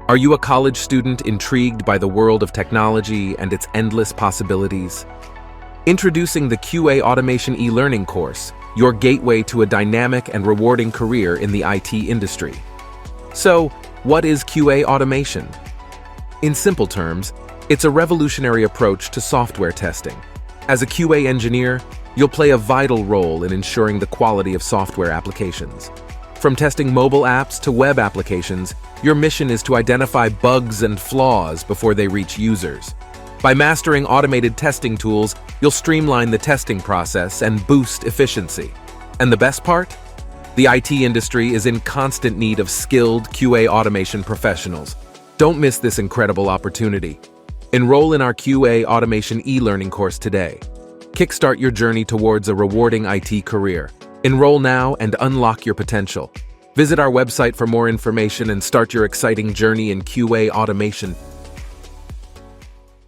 Are you a college student intrigued by the world of technology and its endless possibilities? Introducing the QA Automation e-learning course, your gateway to a dynamic and rewarding career in the IT industry. So, what is QA automation? In simple terms, it's a revolutionary approach to software testing. As a QA engineer, you'll play a vital role in ensuring the quality of software applications. From testing mobile apps to web applications, your mission is to identify bugs and flaws before they reach users. By mastering automated testing tools, you'll streamline the testing process and boost efficiency. And the best part? The IT industry is in constant need of skilled QA automation professionals. Don't miss this incredible opportunity. Enroll in our QA Automation e-learning course today. Kickstart your journey towards a rewarding IT career. Enroll now and unlock your potential. Visit our website for more information and start your exciting journey in QA automation.